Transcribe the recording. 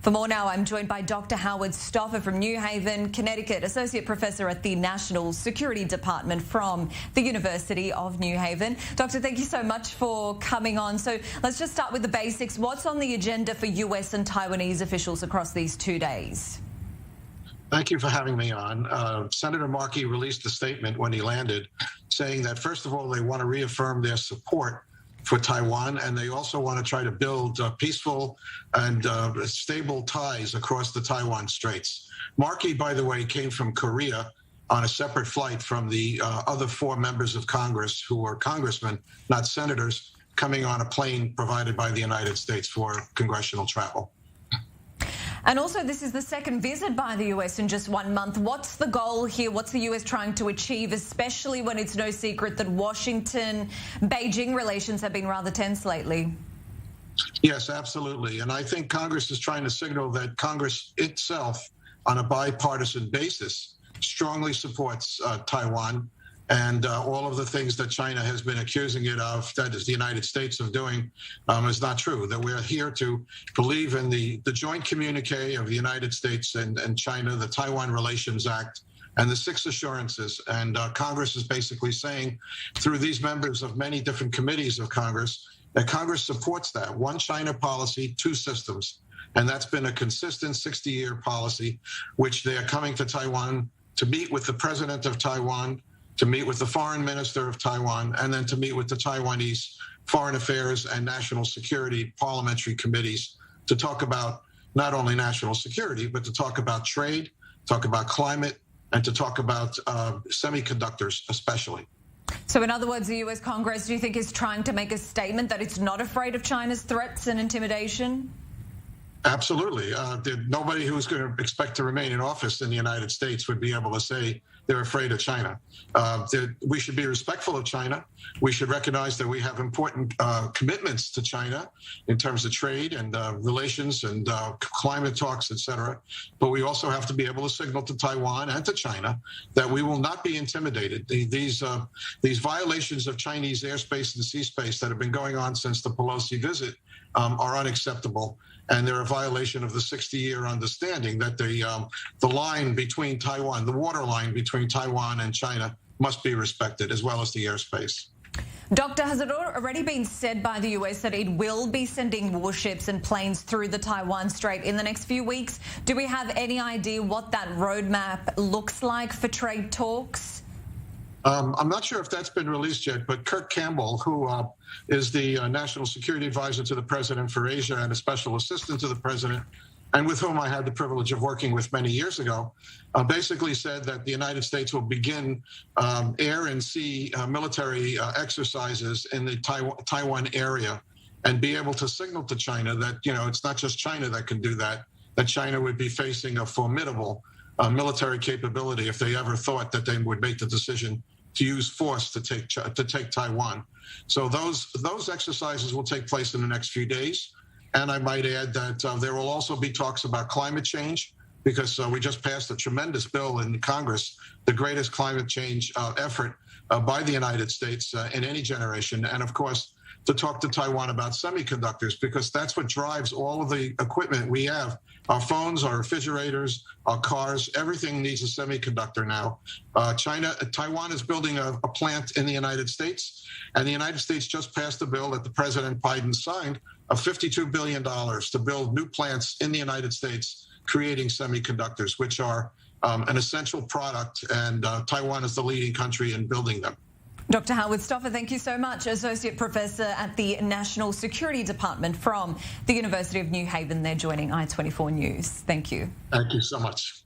For more now, I'm joined by Dr. Howard Stoffer from New Haven, Connecticut, Associate Professor at the National Security Department from the University of New Haven. Doctor, thank you so much for coming on. So let's just start with the basics. What's on the agenda for US and Taiwanese officials across these 2 days? Thank you for having me on. Senator Markey released a statement when he landed saying that, first of all, they want to reaffirm their support for Taiwan, and they also want to try to build peaceful and stable ties across the Taiwan Straits. Markey, by the way, came from Korea on a separate flight from the other 4 members of Congress who are congressmen, not senators, coming on a plane provided by the United States for congressional travel. And also, this is the second visit by the US in just 1 month. What's the goal here? What's the US trying to achieve, especially when it's no secret that Washington-Beijing relations have been rather tense lately? Yes, absolutely. And I think Congress is trying to signal that Congress itself, on a bipartisan basis, strongly supports Taiwan and all of the things that China has been accusing it of, that is the United States of doing, is not true. That we're here to believe in the joint communique of the United States and China, the Taiwan Relations Act, and the 6 assurances. And Congress is basically saying, through these members of many different committees of Congress, that Congress supports that. One China policy, 2 systems. And that's been a consistent 60-year policy, which they are coming to Taiwan to meet with the president of Taiwan, to meet with the foreign minister of Taiwan, and then to meet with the Taiwanese foreign affairs and national security parliamentary committees to talk about not only national security, but to talk about trade, talk about climate, and to talk about semiconductors especially. So in other words, the US Congress, do you think, is trying to make a statement that it's not afraid of China's threats and intimidation? Absolutely. Nobody who's going to expect to remain in office in the United States would be able to say they're afraid of China. We should be respectful of China. We should recognize that we have important commitments to China in terms of trade and relations and climate talks, et cetera. But we also have to be able to signal to Taiwan and to China that we will not be intimidated. These violations of Chinese airspace and sea space that have been going on since the Pelosi visit are unacceptable. And they're a violation of the 60-year understanding that the line between Taiwan, the water line between Taiwan and China, must be respected, as well as the airspace. Doctor, has it already been said by the US that it will be sending warships and planes through the Taiwan Strait in the next few weeks? Do we have any idea what that roadmap looks like for trade talks? I'm not sure if that's been released yet, but Kurt Campbell, who is the National Security Advisor to the President for Asia and a Special Assistant to the President, and with whom I had the privilege of working with many years ago, basically said that the United States will begin air and sea military exercises in the Taiwan area and be able to signal to China that, it's not just China that can do that, that China would be facing a formidable military capability if they ever thought that they would make the decision to use force to take Taiwan. So those exercises will take place in the next few days. And I might add that there will also be talks about climate change, because we just passed a tremendous bill in Congress, the greatest climate change effort by the United States in any generation. And of course, to talk to Taiwan about semiconductors, because that's what drives all of the equipment we have. Our phones, our refrigerators, our cars, everything needs a semiconductor now. Taiwan is building a plant in the United States, and the United States just passed a bill that the President Biden signed of $52 billion to build new plants in the United States, creating semiconductors, which are an essential product, and Taiwan is the leading country in building them. Dr. Howard Stoffer, thank you so much. Associate Professor at the National Security Department from the University of New Haven. They're joining i24 News. Thank you. Thank you so much.